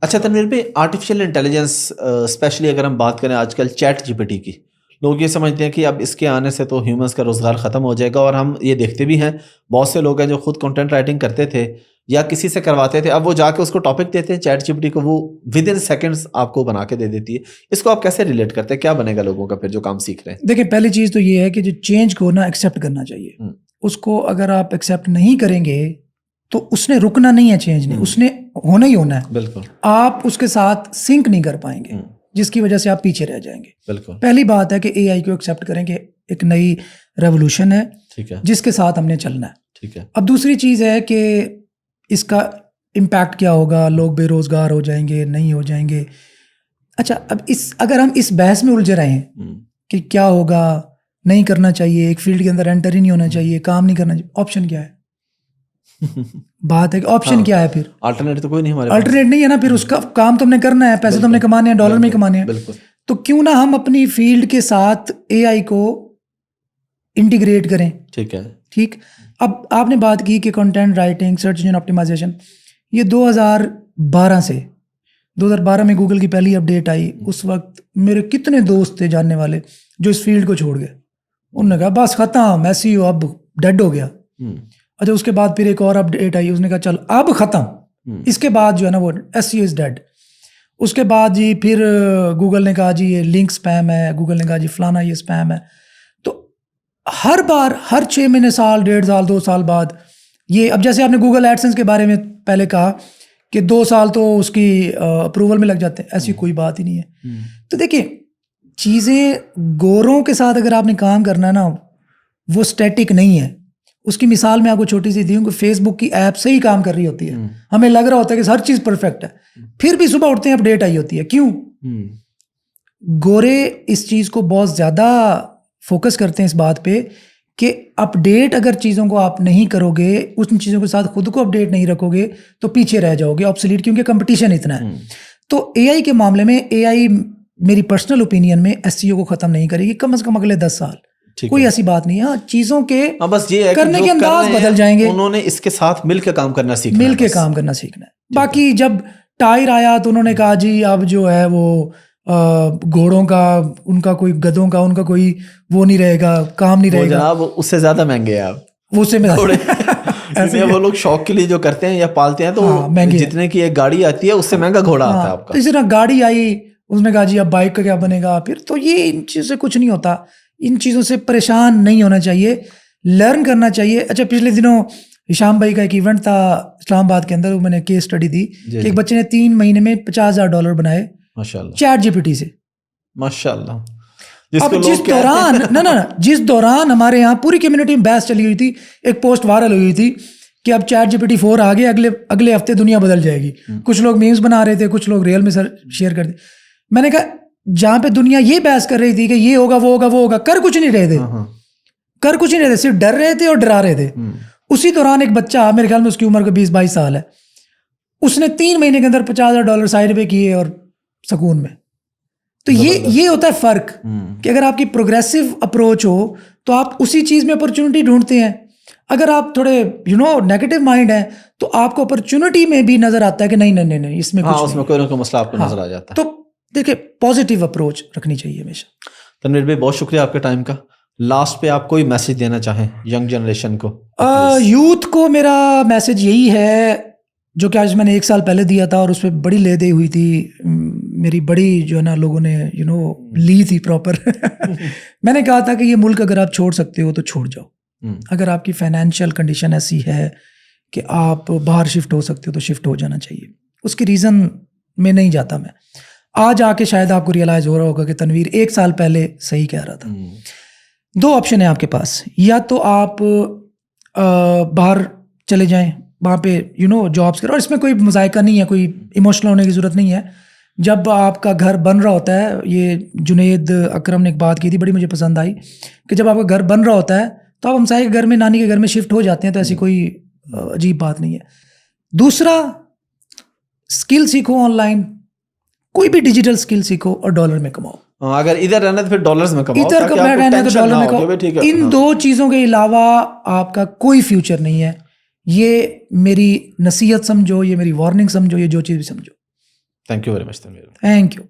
अच्छा तनवीर भाई, artificial intelligence specially अगर हम बात करें आजकल चैट जीपीटी की, लोग ये समझते हैं कि अब इसके आने से तो ह्यूमंस का रोज़गार ख़त्म हो जाएगा। और हम ये देखते भी हैं बहुत से लोग हैं जो खुद कंटेंट राइटिंग करते थे या किसी से करवाते थे, अब वो जाके उसको टॉपिक देते हैं चैट जीपीटी को, वो विद इन सेकेंड्स आपको बना के दे देती है। इसको आप कैसे रिलेट करते हैं, क्या बनेगा लोगों का फिर जो काम सीख रहे हैं? देखिए, पहली चीज़ तो ये है कि जो चेंज को ना एक्सेप्ट करना चाहिए। उसको अगर आप एक्सेप्ट नहीं करेंगे तो उसने रुकना नहीं है, चेंज नहीं, उसने होना ही होना है। बिल्कुल। आप उसके साथ सिंक नहीं कर पाएंगे, जिसकी वजह से आप पीछे रह जाएंगे। बिल्कुल। पहली बात है कि एआई को एक्सेप्ट करें कि एक नई रेवोल्यूशन है, ठीक है, जिसके साथ हमने चलना है। ठीक है। अब दूसरी चीज़ है कि इसका इम्पैक्ट क्या होगा, लोग बेरोजगार हो जाएंगे, नहीं हो जाएंगे। अच्छा, अब अगर हम इस बहस में उलझे रहे हैं कि क्या होगा, नहीं करना चाहिए, एक फील्ड के अंदर एंटर ही नहीं होना चाहिए, काम नहीं करना चाहिए, ऑप्शन क्या है? बात है कि ऑप्शन क्या है फिर? अल्टरनेट तो कोई नहीं हमारे पास। अल्टरनेट नहीं है ना, फिर उसका काम तो हमने करना है, पैसे तो हमने कमाने हैं, डॉलर में कमाने हैं। बिल्कुल। तो क्यों ना हम अपनी फील्ड के साथ एआई को इंटीग्रेट करें। ठीक है। ठीक। अब आपने बात की कि content writing, search engine optimisation, ये 2012 में गूगल की पहली अपडेट आई। उस वक्त मेरे कितने दोस्त थे जानने वाले जो इस फील्ड को छोड़ गए। उन्होंने कहा बस खत्म, एसईओ अब डेड हो गया। अच्छा, उसके बाद फिर एक और अपडेट आई, उसने कहा चल अब खत्म, इसके बाद जो है ना वो एसईओ इज डेड। उसके बाद जी फिर गूगल ने कहा जी ये लिंक स्पैम है, गूगल ने कहा जी फलाना ये स्पैम है। तो हर बार, हर 6 महीने, साल, 1.5 साल, 2 साल बाद ये, अब जैसे आपने गूगल एडसेंस के बारे में पहले कहा कि 2 साल तो उसकी अप्रूवल में लग जाते हैं, ऐसी कोई बात ही नहीं है। तो देखिए, चीज़ें गोरों के साथ अगर आपने काम करना है ना, वो स्टैटिक नहीं है। उसकी मिसाल मैं आपको छोटी सी दी हूँ कि फेसबुक की ऐप से ही काम कर रही होती है। हमें लग रहा होता है कि हर चीज़ परफेक्ट है, फिर भी सुबह उठते हैं अपडेट आई होती है। क्यों? गोरे इस चीज़ को बहुत ज़्यादा फोकस करते हैं इस बात पे कि अपडेट अगर चीज़ों को आप नहीं करोगे, उन चीज़ों के साथ खुद को अपडेट नहीं रखोगे तो पीछे रह जाओगे, ऑब्सोलीट, क्योंकि कंपटीशन इतना है। तो एआई के मामले में, एआई मेरी पर्सनल ओपिनियन में एसईओ को ख़त्म नहीं करेगी, कम से कम अगले 10 साल। कोई ऐसी बात नहीं है। चीज़ों के बस ये है करने के अंदाज बदल जाएंगे। उन्होंने इसके साथ मिलकर काम करना सीखना है, मिलकर काम करना सीखना है। बाकी जब टायर आया तो उन्होंने कहा जी अब जो है वो घोड़ों का, उनका कोई, गधों का उनका कोई वो नहीं रहेगा, काम नहीं रहेगा। जनाब उससे ज्यादा महंगे हैं आप, वो से ऐसे वो लोग शौक के लिए जो करते हैं या पालते हैं तो महंगे, जितने की एक गाड़ी आती है उससे महंगा घोड़ा आता है आपका। तो इसी तरह गाड़ी आई, उसने कहा जी अब बाइक का क्या बनेगा फिर। तो ये इन चीज़ों से कुछ नहीं होता, इन चीज़ों से परेशान नहीं होना चाहिए, लर्न करना चाहिए। अच्छा, पिछले दिनों हिशाम भाई का एक इवेंट था इस्लामाबाद के अंदर, मैंने केस स्टडी दी कि एक बच्चे ने 3 महीने में $50,000 बनाए माशाल्लाह चैट जीपीटी से। माशाल्लाह। अब जिस दौरान जिस दौरान हमारे यहाँ पूरी कम्युनिटी में बहस चली हुई थी, एक पोस्ट वायरल हुई थी कि अब चैट जीपीटी 4 आ गया, अगले हफ्ते दुनिया बदल जाएगी। कुछ लोग मीम्स बना रहे थे, कुछ लोग रियल में शेयर कर दी। मैंने कहा जहाँ पे दुनिया ये बहस कर रही थी कि ये होगा वो होगा वो होगा, कर कुछ नहीं रहे थे, कर कुछ नहीं रहे थे, सिर्फ डर रहे थे और डरा रहे थे। उसी दौरान एक बच्चा, मेरे ख्याल में उसकी उम्र को 20-22 साल है, उसने 3 महीने के अंदर $50,000 साइड पे किए और सुकून में। तो ये होता है फर्क कि अगर आपकी प्रोग्रेसिव अप्रोच हो तो आप उसी चीज में अपॉर्चुनिटी ढूंढते हैं। अगर आप थोड़े नेगेटिव माइंड है तो आपको अपॉर्चुनिटी में भी नजर आता है कि नहीं इसमें कुछ उसमें कोई ना कोई मसला आपको नजर आ जाता है। तो देखिए, पॉजिटिव अप्रोच रखनी चाहिए हमेशा। तनवीर भाई, बहुत शुक्रिया आपके टाइम का। लास्ट पे आप कोई मैसेज देना चाहें यंग जनरेशन को? यूथ को मेरा मैसेज यही है जो कि आज मैंने 1 साल पहले दिया था और उस पर बड़ी ले दे हुई थी, मेरी बड़ी जो है ना लोगों ने ली थी प्रॉपर। मैंने कहा था कि ये मुल्क अगर आप छोड़ सकते हो तो छोड़ जाओ। अगर आपकी फाइनेंशियल कंडीशन ऐसी है कि आप बाहर शिफ्ट हो सकते हो तो शिफ्ट हो जाना चाहिए। उसकी रीज़न में नहीं जाता मैं, आज आके शायद आपको रियलाइज़ हो रहा होगा कि तनवीर 1 साल पहले सही कह रहा था। 2 ऑप्शन है आपके पास, या तो आप बाहर चले जाएं, वहाँ पे जॉब्स करें, और इसमें कोई मजायका नहीं है, कोई इमोशनल होने की ज़रूरत नहीं है। जब आपका घर बन रहा होता है, ये जुनेद अकरम ने एक बात की थी, बड़ी मुझे पसंद आई, कि जब आपका घर बन रहा होता है तो आप हमसाये के घर में, नानी के घर में शिफ्ट हो जाते हैं, तो ऐसी कोई अजीब बात नहीं है। दूसरा, स्किल सीखो ऑनलाइन, कोई भी डिजिटल स्किल सीखो और डॉलर में कमाओ। अगर इधर रहना तो फिर डॉलर्स में कमाओ, इधर रहना तो डॉलर में कमाओ। इन 2 चीज़ों के अलावा आपका कोई फ्यूचर नहीं है। ये मेरी नसीहत समझो, ये मेरी वार्निंग समझो, ये जो चीज़ भी समझो। Thank you very much Tanveer. Thank you.